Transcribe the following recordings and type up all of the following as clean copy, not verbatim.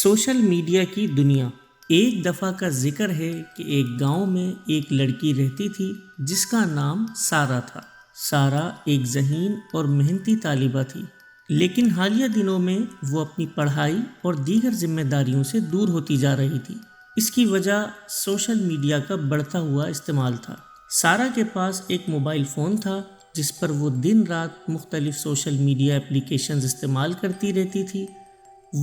Social media کی دنیا۔ ایک دفعہ کا ذکر ہے کہ ایک گاؤں میں ایک لڑکی رہتی تھی جس کا نام سارا تھا۔ سارا ایک ذہین اور محنتی طالبہ تھی، لیکن حالیہ دنوں میں وہ اپنی پڑھائی اور دیگر ذمہ داریوں سے دور ہوتی جا رہی تھی۔ اس کی وجہ سوشل میڈیا کا بڑھتا ہوا استعمال تھا۔ سارا کے پاس ایک موبائل فون تھا جس پر وہ دن رات مختلف سوشل میڈیا اپلیکیشنز استعمال کرتی رہتی تھی۔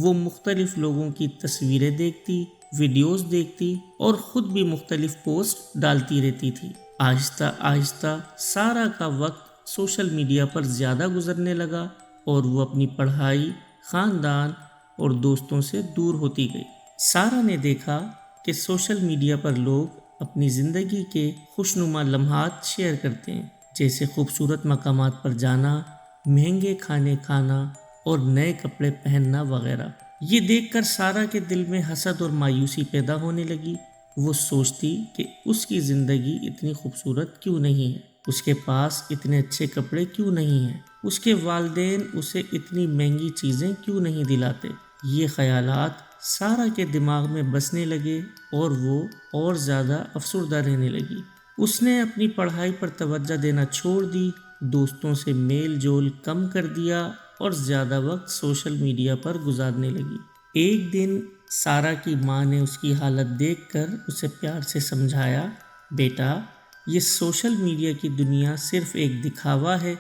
وہ مختلف لوگوں کی تصویریں دیکھتی، ویڈیوز دیکھتی اور خود بھی مختلف پوسٹ ڈالتی رہتی تھی۔ آہستہ آہستہ سارا کا وقت سوشل میڈیا پر زیادہ گزرنے لگا اور وہ اپنی پڑھائی، خاندان اور دوستوں سے دور ہوتی گئی۔ سارا نے دیکھا کہ سوشل میڈیا پر لوگ اپنی زندگی کے خوشنما لمحات شیئر کرتے ہیں، جیسے خوبصورت مقامات پر جانا، مہنگے کھانے کھانا اور نئے کپڑے پہننا وغیرہ۔ یہ دیکھ کر سارا کے دل میں حسد اور مایوسی پیدا ہونے لگی۔ وہ سوچتی کہ اس کی زندگی اتنی خوبصورت کیوں نہیں ہے، اس کے پاس اتنے اچھے کپڑے کیوں نہیں ہیں، اس کے والدین اسے اتنی مہنگی چیزیں کیوں نہیں دلاتے۔ یہ خیالات سارا کے دماغ میں بسنے لگے اور وہ اور زیادہ افسردہ رہنے لگی۔ اس نے اپنی پڑھائی پر توجہ دینا چھوڑ دی، دوستوں سے میل جول کم کر دیا اور زیادہ وقت سوشل میڈیا پر گزارنے لگی۔ ایک دن سارا کی ماں نے اس کی حالت دیکھ کر اسے پیار سے سمجھایا، بیٹا، یہ سوشل میڈیا کی دنیا صرف ایک دکھاوا ہے۔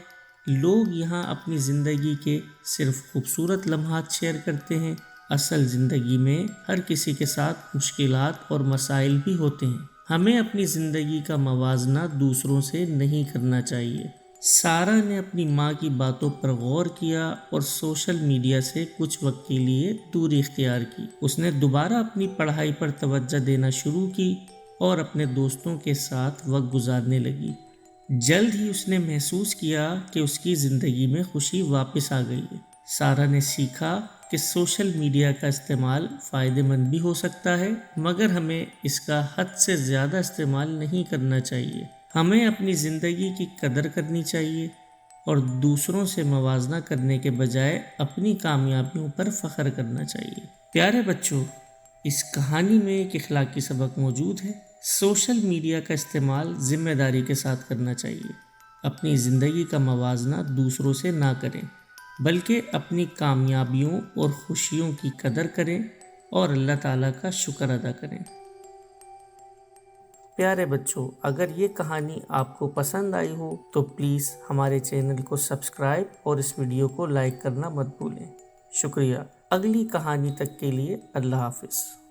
لوگ یہاں اپنی زندگی کے صرف خوبصورت لمحات شیئر کرتے ہیں، اصل زندگی میں ہر کسی کے ساتھ مشکلات اور مسائل بھی ہوتے ہیں۔ ہمیں اپنی زندگی کا موازنہ دوسروں سے نہیں کرنا چاہیے۔ سارا نے اپنی ماں کی باتوں پر غور کیا اور سوشل میڈیا سے کچھ وقت کے لیے دوری اختیار کی۔ اس نے دوبارہ اپنی پڑھائی پر توجہ دینا شروع کی اور اپنے دوستوں کے ساتھ وقت گزارنے لگی۔ جلد ہی اس نے محسوس کیا کہ اس کی زندگی میں خوشی واپس آ گئی ہے۔ سارا نے سیکھا کہ سوشل میڈیا کا استعمال فائدہ مند بھی ہو سکتا ہے، مگر ہمیں اس کا حد سے زیادہ استعمال نہیں کرنا چاہیے۔ ہمیں اپنی زندگی کی قدر کرنی چاہیے اور دوسروں سے موازنہ کرنے کے بجائے اپنی کامیابیوں پر فخر کرنا چاہیے۔ پیارے بچوں، اس کہانی میں ایک اخلاقی سبق موجود ہے۔ سوشل میڈیا کا استعمال ذمہ داری کے ساتھ کرنا چاہیے۔ اپنی زندگی کا موازنہ دوسروں سے نہ کریں، بلکہ اپنی کامیابیوں اور خوشیوں کی قدر کریں اور اللہ تعالیٰ کا شکر ادا کریں۔ پیارے بچوں، اگر یہ کہانی آپ کو پسند آئی ہو تو پلیز ہمارے چینل کو سبسکرائب اور اس ویڈیو کو لائک کرنا مت بھولیں۔ شکریہ۔ اگلی کہانی تک کے لیے اللہ حافظ۔